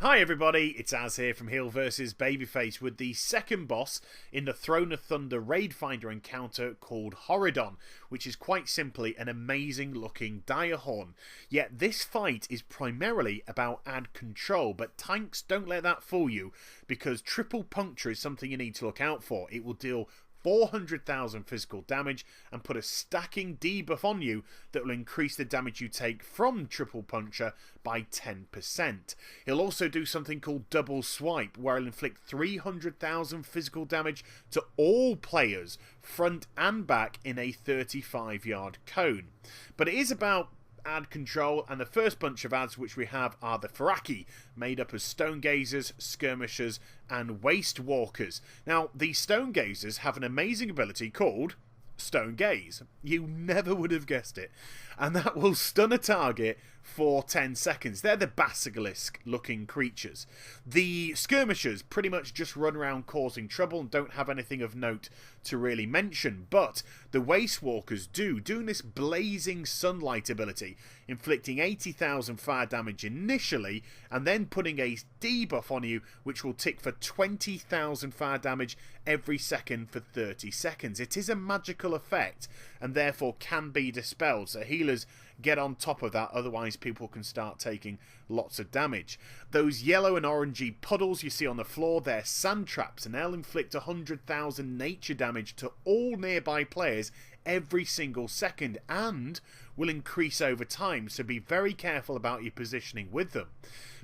Hi everybody, it's Az here from Heel vs Babyface with the second boss in the Throne of Thunder Raid Finder encounter called Horridon, which is quite simply an amazing looking dire horn. Yet this fight is primarily about ad control, but tanks, don't let that fool you, because triple puncture is something you need to look out for. It will deal 400,000 physical damage and put a stacking debuff on you that will increase the damage you take from triple puncture by 10%. He'll also do something called double swipe, where he'll inflict 300,000 physical damage to all players, front and back, in a 35-yard cone. But it is about ad control, and the first bunch of ads which we have are the Drakari, made up of stone gazers, skirmishers and waste walkers. Now these stone gazers have an amazing ability called Stone Gaze. You never would have guessed it, and that will stun a target for 10 seconds. They're the basilisk looking creatures. The skirmishers pretty much just run around causing trouble and don't have anything of note to really mention, but the waste walkers doing this blazing sunlight ability, inflicting 80,000 fire damage initially and then putting a debuff on you which will tick for 20,000 fire damage every second for 30 seconds. It is a magical effect and therefore can be dispelled, so healers get on top of that, otherwise people can start taking lots of damage. Those yellow and orangey puddles you see on the floor, they're sand traps, and they'll inflict 100,000 nature damage to all nearby players every single second and will increase over time, so be very careful about your positioning with them.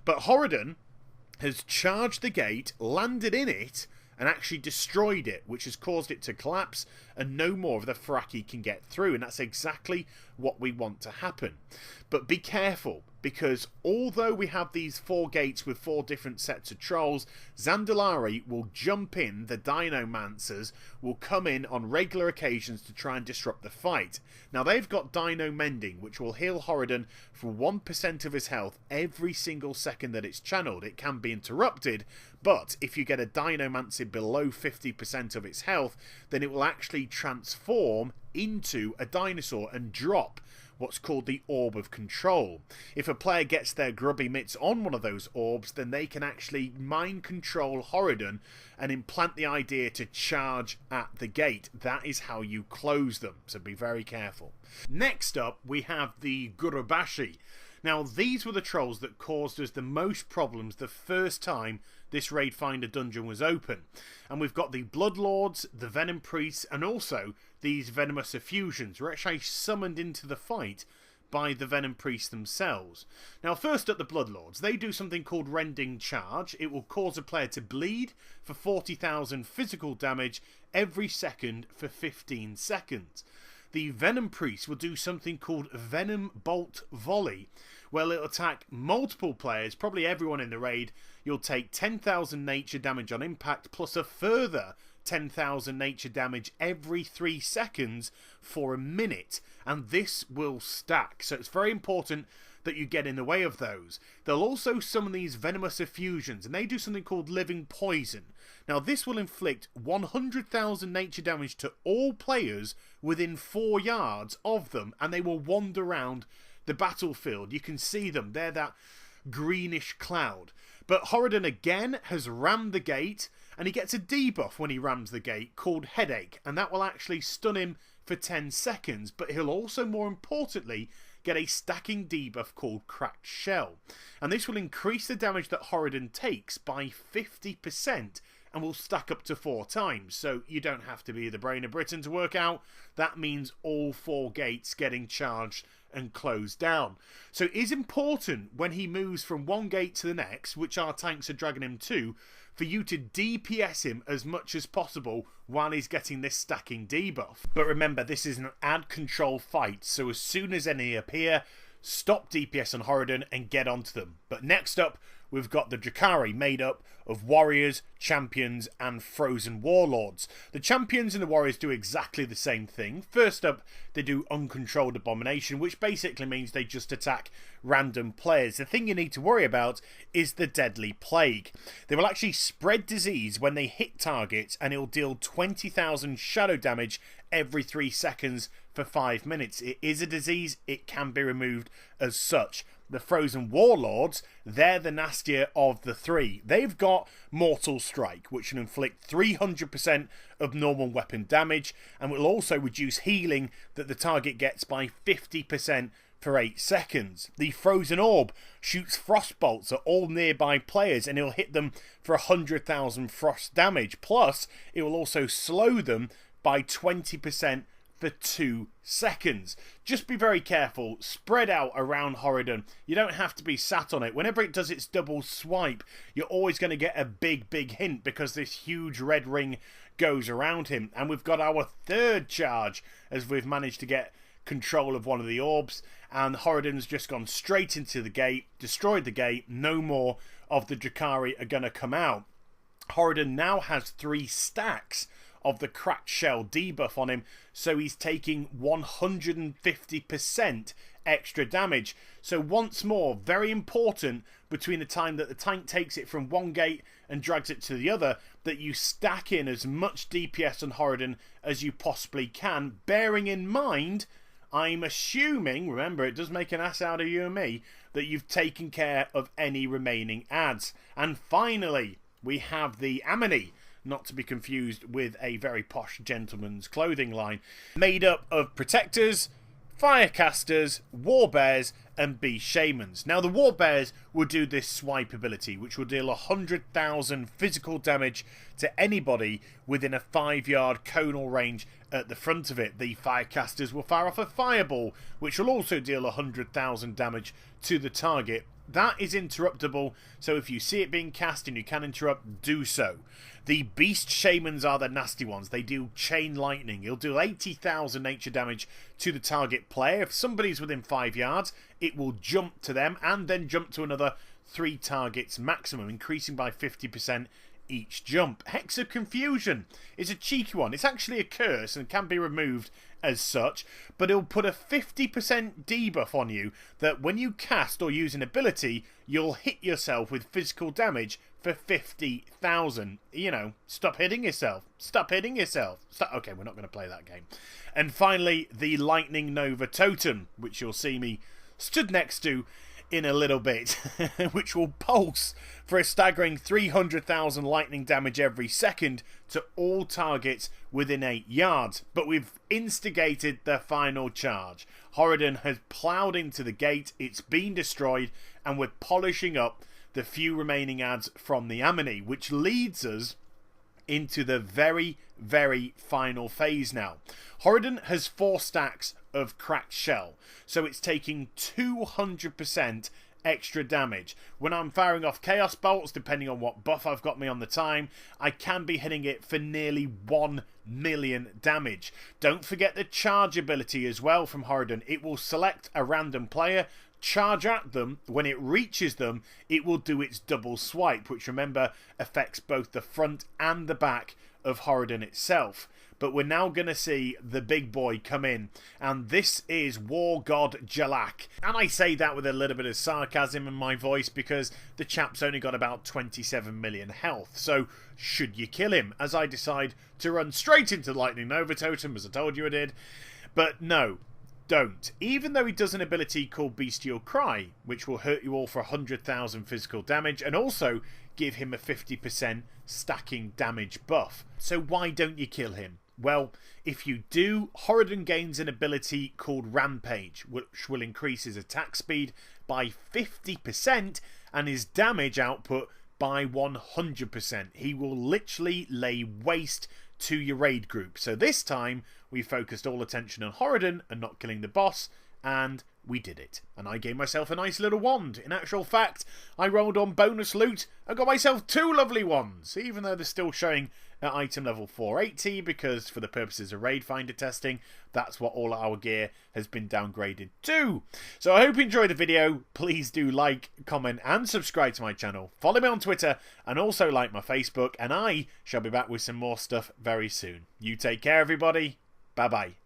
But Horidon has charged the gate, landed in it, and actually destroyed it, which has caused it to collapse and no more of the Drakari can get through, and that's exactly what we want to happen. But be careful, because although we have these 4 gates with 4 different sets of trolls, Zandalari will jump in, the Dinomancers will come in on regular occasions to try and disrupt the fight. Now they've got Dino Mending, which will heal Horridon for 1% of his health every single second that it's channeled. It can be interrupted, but if you get a Dinomancer below 50% of its health, then it will actually transform into a dinosaur and drop what's called the Orb of Control. If a player gets their grubby mitts on one of those orbs, then they can actually mind control Horridon and implant the idea to charge at the gate. That is how you close them, so be very careful. Next up, we have the Gurubashi. Now, these were the trolls that caused us the most problems the first time this Raid Finder dungeon was open. And we've got the Bloodlords, the Venom Priests, and also these Venomous Effusions were actually summoned into the fight by the Venom Priests themselves. Now, first up, the Bloodlords. They do something called Rending Charge. It will cause a player to bleed for 40,000 physical damage every second for 15 seconds. The Venom Priest will do something called Venom Bolt Volley, where it'll attack multiple players, probably everyone in the raid. You'll take 10,000 nature damage on impact, plus a further 10,000 nature damage every 3 seconds for a minute, and this will stack, so it's very important that you get in the way of those. They'll also summon these Venomous Effusions, and they do something called Living Poison. Now this will inflict 100,000 nature damage to all players within 4 yards of them, and they will wander around the battlefield. You can see them, they're that greenish cloud. But Horridon again has rammed the gate, and he gets a debuff when he rams the gate called Headache, and that will actually stun him for 10 seconds, but he'll also, more importantly, get a stacking debuff called Cracked Shell, and this will increase the damage that Horridon takes by 50% and will stack up to 4 times, so you don't have to be the brain of Britain to work out. That means all 4 gates getting charged and closed down. So it is important when he moves from one gate to the next, which our tanks are dragging him to, for you to DPS him as much as possible while he's getting this stacking debuff. But remember, this is an ad control fight, so as soon as any appear, stop DPS on Horridon and get onto them. But next up, we've got the Drakari, made up of warriors, champions and frozen warlords. The champions and the warriors do exactly the same thing. First up, they do uncontrolled abomination, which basically means they just attack random players. The thing you need to worry about is the deadly plague. They will actually spread disease when they hit targets, and it will deal 20,000 shadow damage every 3 seconds for 5 minutes. It is a disease, it can be removed as such. the Frozen Warlords, they're the nastier of the three. They've got Mortal Strike, which will inflict 300% of normal weapon damage, and will also reduce healing that the target gets by 50% for 8 seconds. The Frozen Orb shoots frost bolts at all nearby players, and it'll hit them for 100,000 frost damage. Plus, it will also slow them by 20% for 2 seconds. Just be very careful. Spread out around Horridon. You don't have to be sat on it. Whenever it does its double swipe, you're always going to get a big hint, because this huge red ring goes around him. And we've got our third charge, as we've managed to get control of one of the orbs, and Horridon's just gone straight into the gate, destroyed the gate. No more of the Drakari are going to come out. Horridon now has 3 stacks of the cracked shell debuff on him, so he's taking 150% extra damage. So once more, very important, between the time that the tank takes it from one gate and drags it to the other, that you stack in as much DPS on Horridon as you possibly can, bearing in mind, I'm assuming, remember it does make an ass out of you and me, that you've taken care of any remaining adds. And finally, we have the Ammony, not to be confused with a very posh gentleman's clothing line, made up of protectors, firecasters, warbears, and beast shamans. Now the warbears will do this swipe ability, which will deal 100,000 physical damage to anybody within a 5-yard conal range at the front of it. The firecasters will fire off a fireball, which will also deal 100,000 damage to the target. That is interruptible, so if you see it being cast and you can interrupt, do so. The beast shamans are the nasty ones. They do chain lightning. It'll do 80,000 nature damage to the target player. If somebody's within 5 yards, it will jump to them and then jump to another 3 targets maximum, increasing by 50% each jump. Hex of Confusion is a cheeky one. It's actually a curse and can be removed as such, but it'll put a 50% debuff on you that when you cast or use an ability, you'll hit yourself with physical damage for 50,000. You know, stop hitting yourself. Stop hitting yourself. Okay, we're not going to play that game. And finally, the Lightning Nova Totem, which you'll see me stood next to in a little bit, which will pulse for a staggering 300,000 lightning damage every second to all targets within 8 yards. But we've instigated the final charge. Horidon has ploughed into the gate, it's been destroyed, and we're polishing up the few remaining adds from the Ammony, which leads us into the very final phase now. Horridon has 4 stacks of cracked shell, so it's taking 200% extra damage. When I'm firing off chaos bolts, depending on what buff I've got me on the time, I can be hitting it for nearly 1 million damage. Don't forget the charge ability as well from Horridon. It will select a random player, charge at them. When it reaches them, it will do its double swipe, which, remember, affects both the front and the back of Horridon itself. But we're now going to see the big boy come in, and this is War God Jalak. And I say that with a little bit of sarcasm in my voice, because the chap's only got about 27 million health. So should you kill him? As I decide to run straight into the Lightning Nova Totem, as I told you I did. But no, don't. Even though he does an ability called Bestial Cry, which will hurt you all for 100,000 physical damage, and also give him a 50% stacking damage buff. So why don't you kill him? Well, if you do, Horridon gains an ability called Rampage, which will increase his attack speed by 50% and his damage output by 100%. He will literally lay waste to your raid group. So this time, we focused all attention on Horridon and not killing the boss, and we did it. And I gave myself a nice little wand. In actual fact, I rolled on bonus loot and got myself 2 lovely wands, even though they're still showing at item level 480, because for the purposes of raid finder testing, that's what all our gear has been downgraded to. So I hope you enjoyed the video. Please do like, comment and subscribe to my channel. Follow me on Twitter and also like my Facebook, and I shall be back with some more stuff very soon. You take care, everybody. Bye bye.